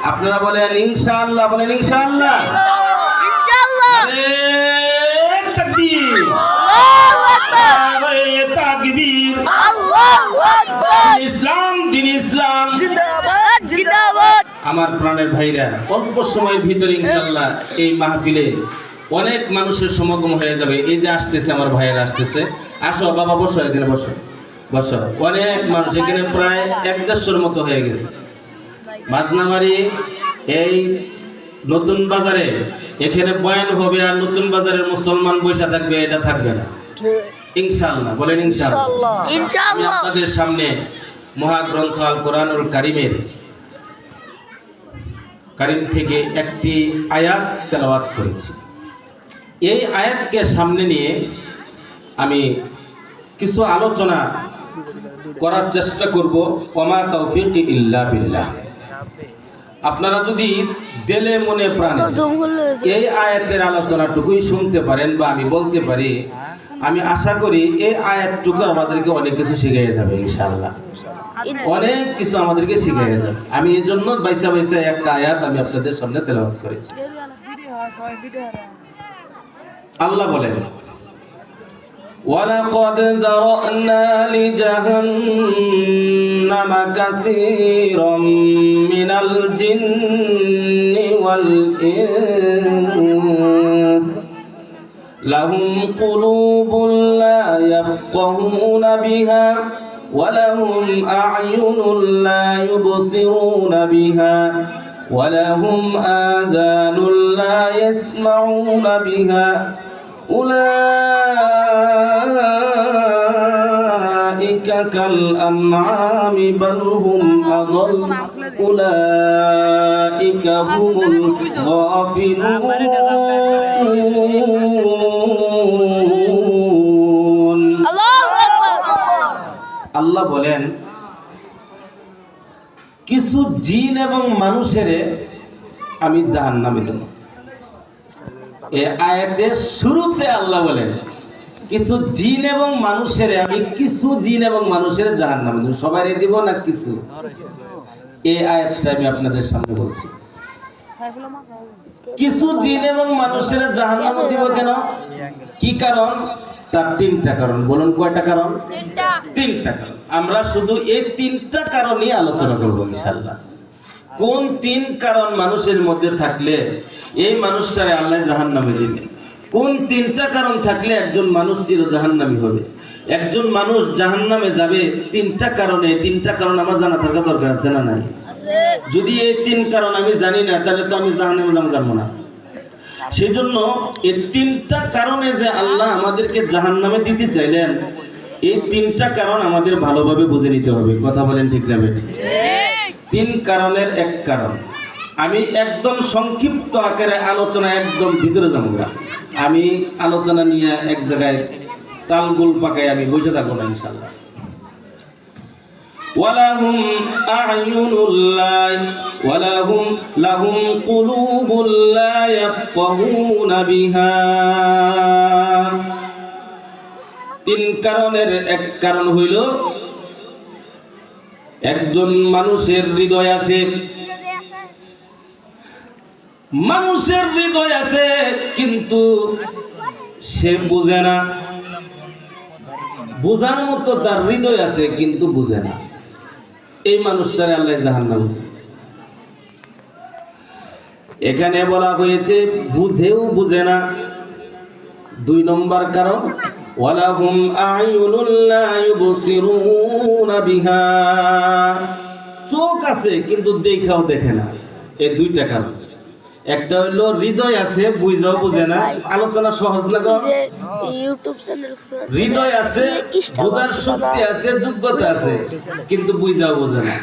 আপনারা বলেন ইনশাআল্লাহ, বলেন ইনশাআল্লাহ। ইনশাআল্লাহ। তাকবীর, আল্লাহু আকবার, তাকবীর, আল্লাহু আকবার। ইসলাম, দিন ইসলাম জিন্দাবাদ, জিন্দাবাদ। আমার প্রাণের ভাইরা, অল্প সময়ের ভিতরে ইনশাআল্লাহ এই মাহফিলে অনেক মানুষের সমাগম হয়ে যাবে। এই যে আসতেছে আমার ভাইয়েরা আসতেছে, আসো বাবা বসো, এখানে বসো, বসো। অনেক মানুষ এখানে প্রায় 150-র মতো হয়ে গেছে। মাঝনামারি এই নতুন বাজারে এখানে বয়ান হবে, আর নতুন বাজারের মুসলমান বৈশা থাকবে, এটা থাকবে না ইনশাআল্লাহ। বলেন ইনশাআল্লাহ। আমি ইনশাআল্লাহ। আপনাদের সামনে মহাগ্রন্থ আল কোরআনুল কারিমের কারিম থেকে একটি আয়াত তেলাওয়াত করেছি। এই আয়াতকে সামনে নিয়ে আমি কিছু আলোচনা করার চেষ্টা করব। ওমা তৌফিক ইল্লা বিল্লাহ। আপনারা যদি দিলে মনে প্রাণে এই আয়াতের আলোচনাটুকুই শুনতে পারেন বা আমি বলতে পারি, আমি আশা করি এই আয়াতটুকু আমাদেরকে অনেক কিছু শিখিয়ে যাবে ইনশাআল্লাহ। অনেক কিছু আমাদেরকে শিখিয়ে যাবে। আমি এই জন্য বাইসা বাইসা একটা আয়াত আমি আপনাদের সামনে তেলাওয়াত করেছি। আল্লাহ বলেন, ওয়ালাকাদ যারানা লিজাহান্নামা কাসীরাম মিনাল জিন্নি ওয়াল ইনস লাহুম কুলুবুন লা ইয়াফকাহুনা বিহা ওয়া লাহুম আ'য়ুনুন লা ইউবসিরুনা বিহা ওয়া লাহুম আযানুন লা ইয়াসমাউনা বিহা উলাইকা কাল আনআমি বাল হুম আদাল উলাইকা হুমুল গাফিলুন। আল্লাহ বলেন, কিছু জিন এবং মানুষের আমি জাহান্নামে দেব। এই আয়াতের শুরুতে আল্লাহ বলেন, কিছু জিন এবং মানুষের আমি কিছু জিন এবং মানুষের জাহান্নামে দেব। সবাই দিব না কিছু? এই আয়াতটা আমি আপনাদের সামনে বলছি। কিছু জিন এবং মানুষের জাহান্নামে দিব কেন? কি কারণ? তার 3টা কারণ। বলুন কয়টা কারণ? 3টা কারণ। আমরা শুধু এই 3টা কারণ নিয়ে আলোচনা করব ইনশাআল্লাহ। কোন 3 কারণ মানুষের মধ্যে থাকলে এই মানুষটারে আল্লাহ জাহান্নামে দিবেন? কোন 3টা কারণ থাকলে একজন মানুষ চির জাহান্নামী হবে? একজন মানুষ জাহান্নামে যাবে 3টা কারণে। 3টা কারণ আমার জানা থাকা দরকার আছে না নাই? যদি এই 3 কারণ আমি জানি না, তাহলে তো আমি জাহান্নামে যাব না। সেই জন্য এই 3টা কারণে যে আল্লাহ আমাদেরকে জাহান্নামে দিতে চাইলেন, এই 3টা কারণ আমাদের ভালোভাবে বুঝে নিতে হবে। কথা বলেন ঠিক না বেঠিক? 3 কারণের এক কারণ আমি একদম সংক্ষিপ্ত আকারে আলোচনা, একদম ভিতরে যাবো না। আমি আলোচনা নিয়ে এক জায়গায় তালগোল পাকায় আমি বসে থাকবো না ইনশাআল্লাহ। ওয়ালাহুম আ'য়ুনুল লা ওয়ালাহুম লাহুম কুলুবুন লা ইয়াফকাহুনা বিহা। 3 কারণের এক কারণ হইল, একজন মানুষের হৃদয় আছে, মানুষের হৃদয় আছে কিন্তু সে বুঝে না। বুঝার মতো তার হৃদয় আছে কিন্তু বুঝে না। এই মানুষটারে আল্লাহ জাহান্নাম। এখানে বলা হয়েছে বুঝেও বুঝে না। 2 নম্বর কারণ, ওয়ালাহুম আ'য়ুনুন লা ইউবসিরুনা বিহা। চোখ আছে কিন্তু দেখাও দেখে না। এই 2টা কারণ। একটা হলো হৃদয় আছে, বুঝাও বুঝে না। আলোচনা সহজ লাগো। ইউটিউব চ্যানেল হৃদয় আছে, বোঝার শক্তি আছে, যোগ্যতা আছে, কিন্তু বুঝাও বুঝে না।